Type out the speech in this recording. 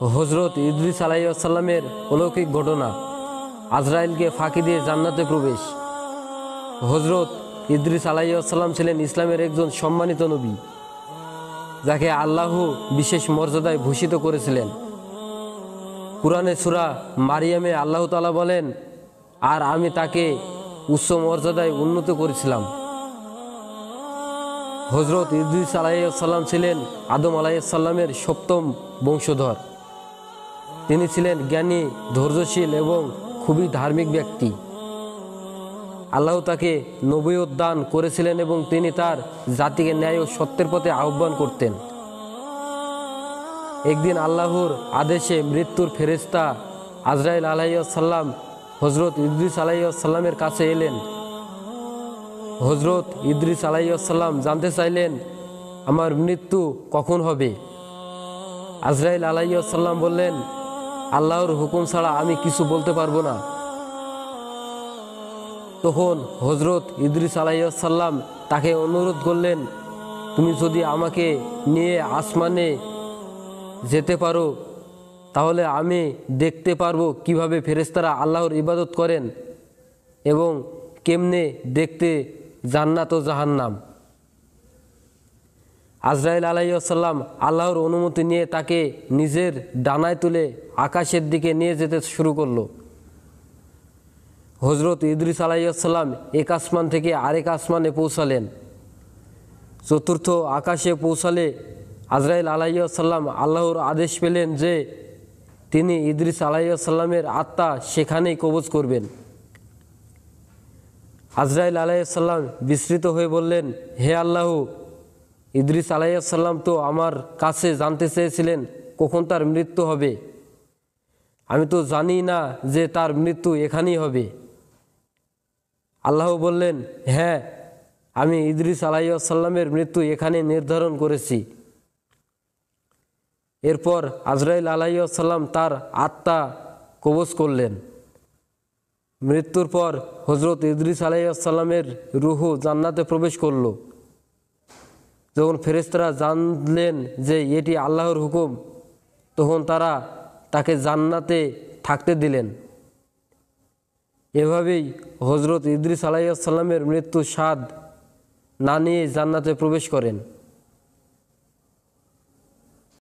হজরত ইদ্রিস আলাইহিস সালামের অলৌকিক ঘটনা, আজরাইলকে ফাঁকি দিয়ে জান্নাতে প্রবেশ। হজরত ইদ্রিস আলাইহিস সালাম ছিলেন ইসলামের একজন সম্মানিত নবী, যাকে আল্লাহ বিশেষ মর্যাদায় ভূষিত করেছিলেন। কুরআনে সূরা মারিয়ামে আল্লাহ তাআলা বলেন, আর আমি তাকে উচ্চ মর্যাদায় উন্নত করেছিলাম। হজরত ইদ্রিস আলাইহিস সালাম ছিলেন আদম আলাইহিস সালামের সপ্তম বংশধর। তিনি ছিলেন জ্ঞানী, ধৈর্যশীল এবং খুবই ধার্মিক ব্যক্তি। আল্লাহ তাকে নবুয়ত দান করেছিলেন এবং তিনি তার জাতিকে ন্যায় ও সত্যের পথে আহ্বান করতেন। একদিন আল্লাহর আদেশে মৃত্যুর ফেরেশতা আজরাইল আলাইহিস সালাম হজরত ইদ্রিস আলাইহিস সালামের কাছে এলেন। হজরত ইদ্রিস আলাইহিস সালাম জানতে চাইলেন, আমার মৃত্যু কখন হবে? আজরাইল আলাইহিস সালাম বললেন, আল্লাহর হুকুম ছাড়া আমি কিছু বলতে পারবো না। তখন হজরত ইদ্রিস আলাইহিস সালাম তাকে অনুরোধ করলেন, তুমি যদি আমাকে নিয়ে আসমানে যেতে পারো তাহলে আমি দেখতে পারবো কিভাবে ফেরেশতারা আল্লাহর ইবাদত করেন এবং কেমনে দেখতে জান্নাত ও জাহান্নাম। আজরাইল আলাইহিস সালাম আল্লাহর অনুমতি নিয়ে তাকে নিজের ডানায় তুলে আকাশের দিকে নিয়ে যেতে শুরু করলো। হজরত ইদ্রিস আলাইহিস সালাম এক আসমান থেকে আরেক আসমানে পৌঁছালেন। চতুর্থ আকাশে পৌঁছালে আজরাইল আলাইহিস সালাম আল্লাহর আদেশ পেলেন যে তিনি ইদ্রিস আলাইহিস সালামের আত্মা সেখানেই কবজ করবেন। আজরাইল আলাইহিস সালাম বিস্মিত হয়ে বললেন, হে আল্লাহ, ইদ্রিস আলাইহিস সালাম তো আমার কাছে জানতে চেয়েছিলেন কখন তার মৃত্যু হবে। আমি তো জানি না যে তার মৃত্যু এখানেই হবে। আল্লাহ বললেন, হ্যাঁ, আমি ইদ্রিস আলাইহিস সালামের মৃত্যু এখানে নির্ধারণ করেছি। এরপর আজরাইল আলাইহিস সালাম তার আত্মা কবজ করলেন। মৃত্যুর পর হজরত ইদ্রিস আলাইহিস সালামের রূহ জান্নাতে প্রবেশ করল। যখন ফেরেশতারা জানলেন যে এটি আল্লাহর হুকুম, তখন তারা তাকে জান্নাতে থাকতে দিলেন। এভাবেই হজরত ইদ্রিস আলাইহিস সালামের মৃত্যু স্বাদ না নিয়ে জান্নাতে প্রবেশ করেন।